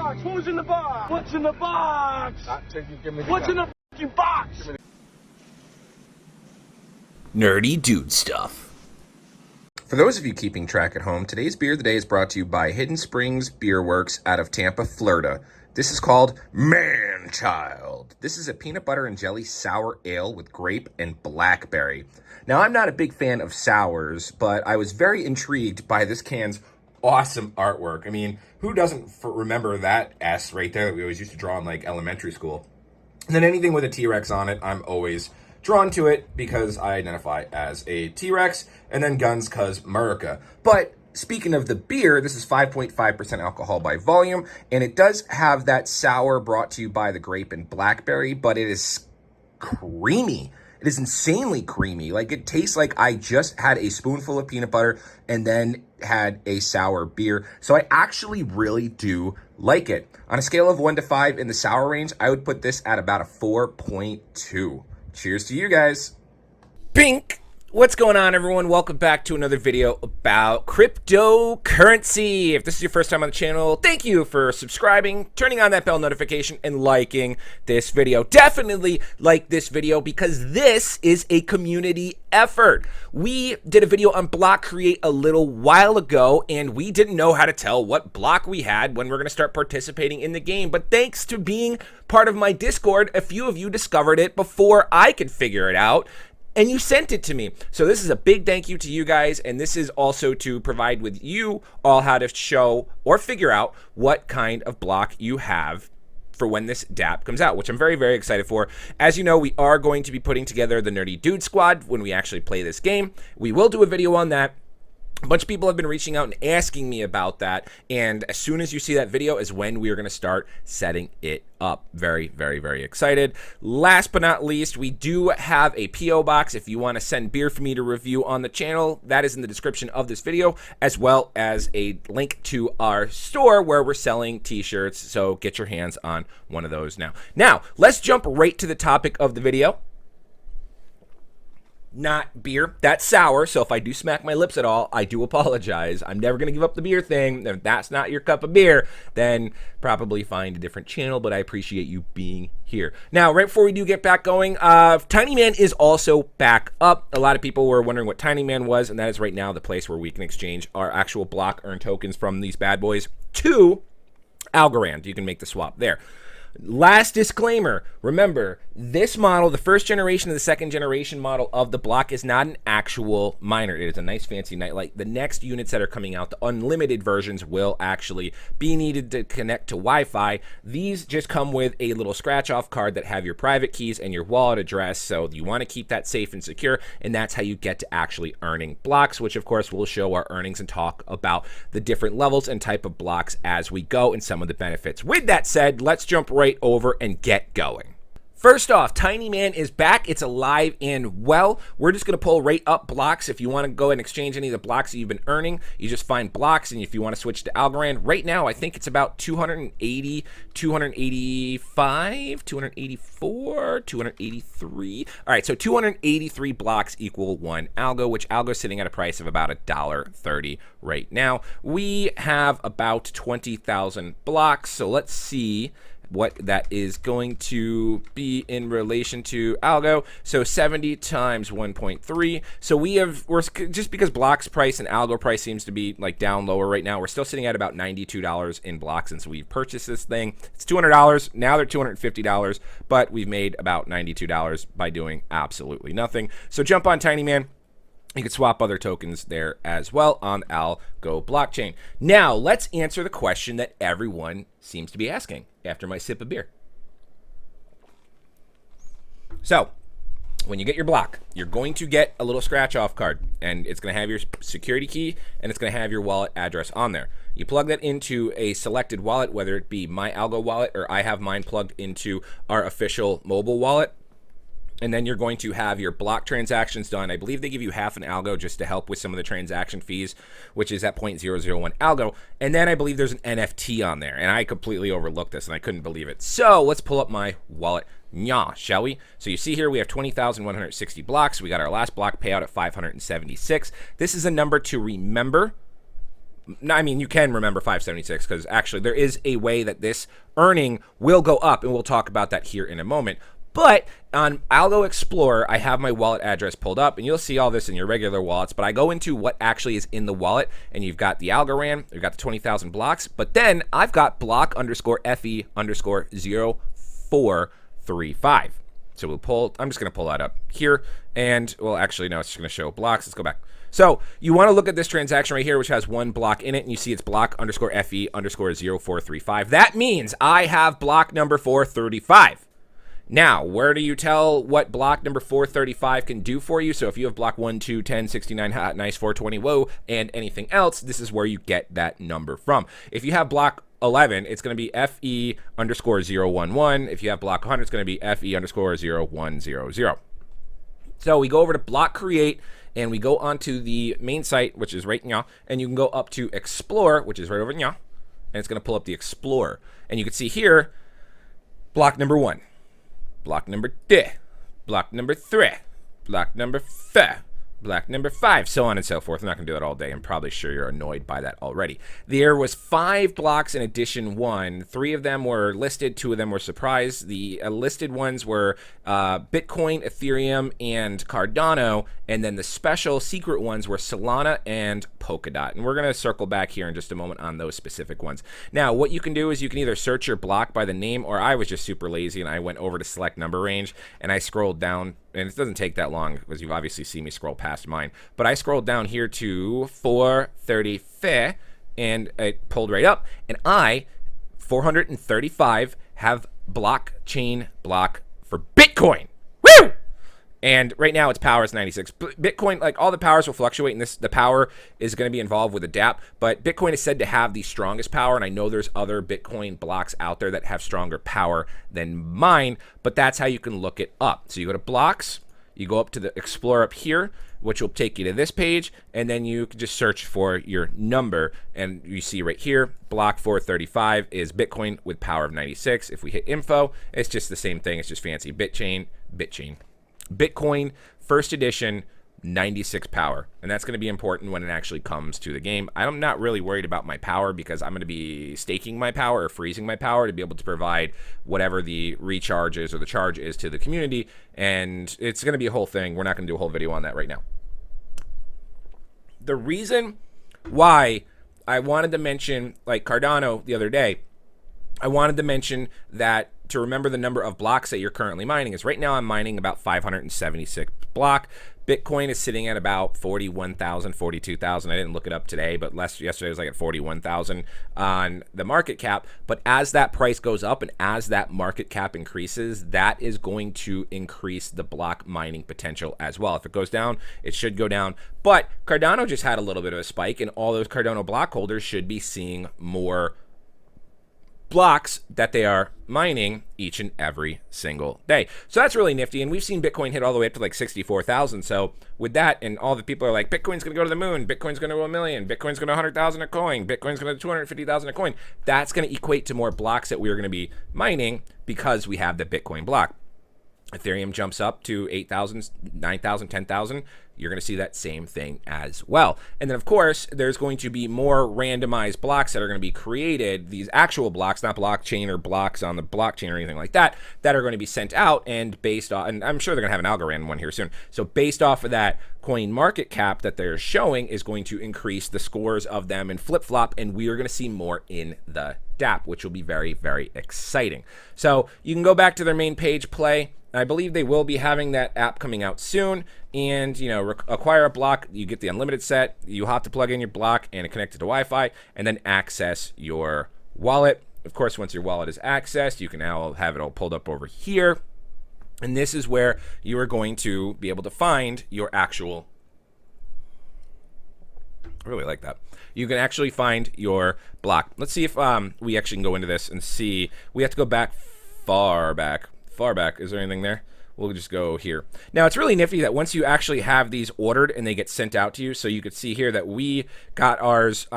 box? Who's in the box? What's in the box? What's in the fucking box? Nerdy dude stuff. For those of you keeping track at home, today's beer of the day is brought to you by Hidden Springs Beer Works out of Tampa, Florida. This is called Man-Child. This is a peanut butter and jelly sour ale with grape and blackberry. Now, I'm not a big fan of sours, but I was very intrigued by this can's awesome artwork. I mean, who doesn't remember that S right there that we always used to draw in like elementary school? And then anything with a T-Rex on it, I'm always drawn to it because I identify as a T-Rex, and then guns cause America. But speaking of the beer, this is 5.5% alcohol by volume, and it does have that sour brought to you by the grape and blackberry, but it is creamy. It is insanely creamy. Like, it tastes like I just had a spoonful of peanut butter and then had a sour beer. So I actually really do like it. On a scale of 1 to 5 in the sour range, I would put this at about a 4.2. Cheers to you guys. Pink. What's going on, everyone? Welcome back to another video about cryptocurrency. If this is your first time on the channel, thank you for subscribing, turning on that bell notification, and liking this video. Definitely like this video because this is a community effort. We did a video on blockcreate a little while ago, and we didn't know how to tell what block we had when we're going to start participating in the game. But thanks to being part of my Discord, a few of you discovered it before I could figure it out, and you sent it to me. So this is a big thank you to you guys, and this is also to provide with you all how to show or figure out what kind of block you have for when this DApp comes out, which I'm very, very excited for. As you know, we are going to be putting together the Nerdy Dude Squad when we actually play this game. We will do a video on that. A bunch of people have been reaching out and asking me about that, and as soon as you see that video is when we are going to start setting it up. Very, very, very excited. Last but not least, we do have a P.O. box. If you want to send beer for me to review on the channel, that is in the description of this video, as well as a link to our store where we're selling t-shirts, so get your hands on one of those now. Now, let's jump right to the topic of the video. Not beer. That's sour, so if I do smack my lips at all, I do apologize. I'm never going to give up the beer thing. If that's not your cup of beer, then probably find a different channel, but I appreciate you being here. Now, right before we do get back going, Tinyman is also back up. A lot of people were wondering what Tinyman was, and that is right now the place where we can exchange our actual block earn tokens from these bad boys to Algo. You can make the swap there. Last disclaimer, remember, this model, the first generation and the second generation model of the block is not an actual miner. It is a nice fancy nightlight. The next units that are coming out, the unlimited versions, will actually be needed to connect to Wi-Fi. These just come with a little scratch-off card that have your private keys and your wallet address, so you want to keep that safe and secure, and that's how you get to actually earning blocks, which of course will show our earnings and talk about the different levels and type of blocks as we go and some of the benefits. With that said, let's jump right over and get going. First off, Tinyman is back. It's alive and well. We're just going to pull right up blocks. If you want to go and exchange any of the blocks that you've been earning, you just find blocks, and if you want to switch to Algo, right now I think it's about 280, 285, 284, 283. All right, so 283 blocks equal 1 Algo, which Algo is sitting at a price of about $1.30 right now. We have about 20,000 blocks, so let's see what that is going to be in relation to Algo. So 70 times 1.3. So we're just because blocks price and Algo price seems to be like down lower right now, we're still sitting at about $92 in blocks since we've purchased this thing. It's $200. Now they're $250, but we've made about $92 by doing absolutely nothing. So jump on Tinyman. You can swap other tokens there as well on Algo blockchain. Now, let's answer the question that everyone seems to be asking after my sip of beer. So, when you get your block, you're going to get a little scratch-off card, and it's going to have your security key, and it's going to have your wallet address on there. You plug that into a selected wallet, whether it be my Algo wallet or I have mine plugged into our official mobile wallet. And then you're going to have your block transactions done. I believe they give you half an Algo just to help with some of the transaction fees, which is at 0.001 Algo. And then I believe there's an NFT on there. And I completely overlooked this and I couldn't believe it. So let's pull up my wallet, shall we? So you see here we have 20,160 blocks. We got our last block payout at 576. This is a number to remember. I mean, you can remember 576 because actually there is a way that this earning will go up, and we'll talk about that here in a moment. But on Algo Explorer, I have my wallet address pulled up, and you'll see all this in your regular wallets, but I go into what actually is in the wallet, and you've got the Algorand, you've got the 20,000 blocks, but then I've got block_FE_0435. So we'll pull, I'm just going to pull that up here, and, well, actually, no, it's just going to show blocks. Let's go back. So you want to look at this transaction right here, which has one block in it, and you see it's block_FE_0435. That means I have block number 435. Now, where do you tell what block number 435 can do for you? So if you have block 1, 2, 10, 69, hot, nice, 420, whoa, and anything else, this is where you get that number from. If you have block 11, it's going to be FE_011. If you have block 100, it's going to be FE_0100. So we go over to blockcreate, and we go onto the main site, which is right now, and you can go up to Explore, which is right over now, and it's going to pull up the Explorer. And you can see here, block number 1. Block number 2, block number 3, block number 4, block number 5, so on and so forth. I'm not going to do that all day. I'm probably sure you're annoyed by that already. There was 5 blocks in edition 1. 3 of them were listed. 2 of them were surprise. The listed ones were Bitcoin, Ethereum, and Cardano. And then the special secret ones were Solana and Polkadot. And we're going to circle back here in just a moment on those specific ones. Now, what you can do is you can either search your block by the name, or I was just super lazy and I went over to select number range and I scrolled down. And it doesn't take that long because you've obviously seen me scroll past mine. But I scrolled down here to 435 and it pulled right up. And 435, have blockchain block for Bitcoin. Woo! And right now its power is 96. Bitcoin, like all the powers will fluctuate, and the power is going to be involved with a DApp. But Bitcoin is said to have the strongest power, and I know there's other Bitcoin blocks out there that have stronger power than mine, but that's how you can look it up. So you go to blocks, you go up to the Explorer up here, which will take you to this page, and then you can just search for your number, and you see right here, block 435 is Bitcoin with power of 96. If we hit info, it's just the same thing. It's just fancy Bitcoin, first edition, 96 power. And that's going to be important when it actually comes to the game. I'm not really worried about my power because I'm going to be staking my power or freezing my power to be able to provide whatever the recharge is or the charge is to the community. And it's going to be a whole thing. We're not going to do a whole video on that right now. The reason why I wanted to mention like Cardano the other day, I wanted to mention that to remember the number of blocks that you're currently mining is right now I'm mining about 576 block. Bitcoin is sitting at about 41,000, 42,000. I didn't look it up today, but yesterday was like at 41,000 on the market cap. But as that price goes up and as that market cap increases, that is going to increase the block mining potential as well. If it goes down, it should go down. But Cardano just had a little bit of a spike, and all those Cardano block holders should be seeing more blocks that they are mining each and every single day. So that's really nifty, and we've seen Bitcoin hit all the way up to like 64,000. So with that, and all the people are like, Bitcoin's going to go to the moon, Bitcoin's going to $1 million, Bitcoin's going to 100,000 a coin, Bitcoin's going to 250,000 a coin. That's going to equate to more blocks that we're going to be mining because we have the Bitcoin block. Ethereum jumps up to 8,000, 9,000, 10,000. You're going to see that same thing as well. And then, of course, there's going to be more randomized blocks that are going to be created, these actual blocks, not blockchain or blocks on the blockchain or anything like that, that are going to be sent out and based on, and I'm sure they're going to have an Algorand one here soon. So based off of that coin market cap that they're showing is going to increase the scores of them in flip-flop, and we are going to see more in the DApp, which will be very, very exciting. So you can go back to their main page, play. I believe they will be having that app coming out soon, and you know, acquire a block, you get the unlimited set, you have to plug in your block and connect it to Wi-Fi, and then access your wallet. Of course, once your wallet is accessed, you can now have it all pulled up over here, and this is where you are going to be able to find your actual, I really like that. You can actually find your block. Let's see if we actually can go into this and see. We have to go back far back. Is there anything there? We'll just go here. Now, it's really nifty that once you actually have these ordered and they get sent out to you, so you could see here that we got ours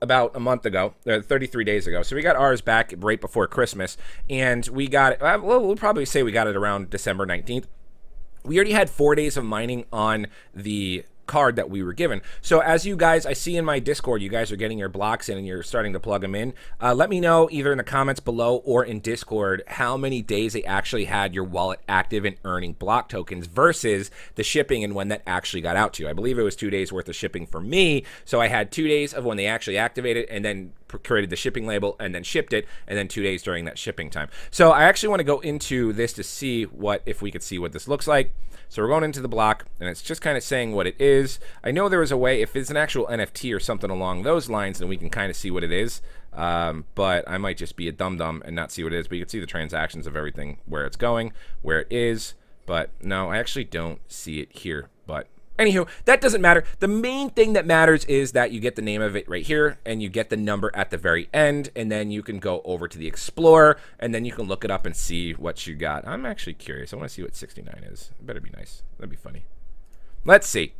about a month ago, 33 days ago. So we got ours back right before Christmas, and we got it, well, we'll probably say we got it around December 19th. We already had 4 days of mining on the card that we were given. So as you guys, I see in my Discord, you guys are getting your blocks in and you're starting to plug them in. Let me know either in the comments below or in Discord how many days they actually had your wallet active and earning block tokens versus the shipping and when that actually got out to you. I believe it was 2 days worth of shipping for me. So I had 2 days of when they actually activated and then created the shipping label and then shipped it, and then 2 days during that shipping time. So I actually want to go into this to see if we could see what this looks like. So we're going into the block, and it's just kind of saying what it is. I know there was a way, if it's an actual NFT or something along those lines, then we can kind of see what it is. But I might just be a dum-dum and not see what it is. But you can see the transactions of everything, where it's going, where it is. But no, I actually don't see it here. But anywho, that doesn't matter. The main thing that matters is that you get the name of it right here, and you get the number at the very end, and then you can go over to the Explorer, and then you can look it up and see what you got. I'm actually curious. I want to see what 69 is. It better be nice. That'd be funny. Let's see.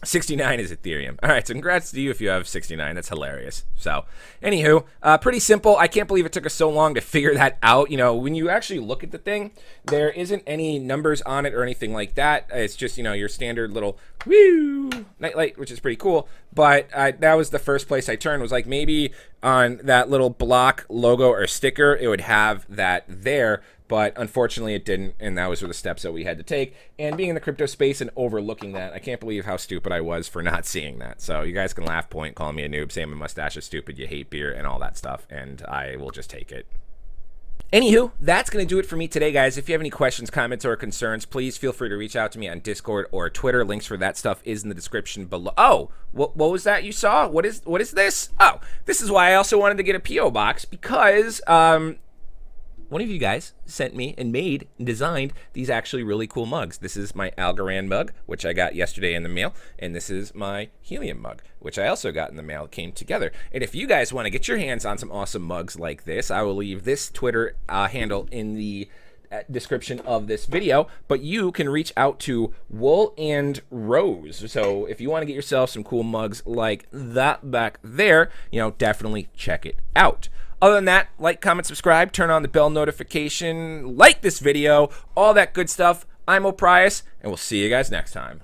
69 is Ethereum. All right, so congrats to you if you have 69. That's hilarious. So, anywho, pretty simple. I can't believe it took us so long to figure that out. You know, when you actually look at the thing, there isn't any numbers on it or anything like that. It's just, you know, your standard little woo nightlight, which is pretty cool. But that was the first place I turned, was like maybe on that little block logo or sticker, it would have that there. But unfortunately it didn't, and that was the steps that we had to take. And being in the crypto space and overlooking that, I can't believe how stupid I was for not seeing that. So you guys can laugh, point, call me a noob, say my mustache is stupid, you hate beer, and all that stuff, and I will just take it. Anywho, that's going to do it for me today, guys. If you have any questions, comments, or concerns, please feel free to reach out to me on Discord or Twitter. Links for that stuff is in the description below. Oh, what was that you saw? What is this? Oh, this is why I also wanted to get a P.O. box, because one of you guys sent me and made and designed these actually really cool mugs. This is my Algo mug, which I got yesterday in the mail, and this is my Helium mug, which I also got in the mail. It came together. And if you guys want to get your hands on some awesome mugs like this, I will leave this Twitter handle in the description of this video, but you can reach out to Wool and Rose. So if you want to get yourself some cool mugs like that back there, you know, definitely check it out. Other than that, like, comment, subscribe, turn on the bell notification, like this video, all that good stuff. I'm O'Prius, and we'll see you guys next time.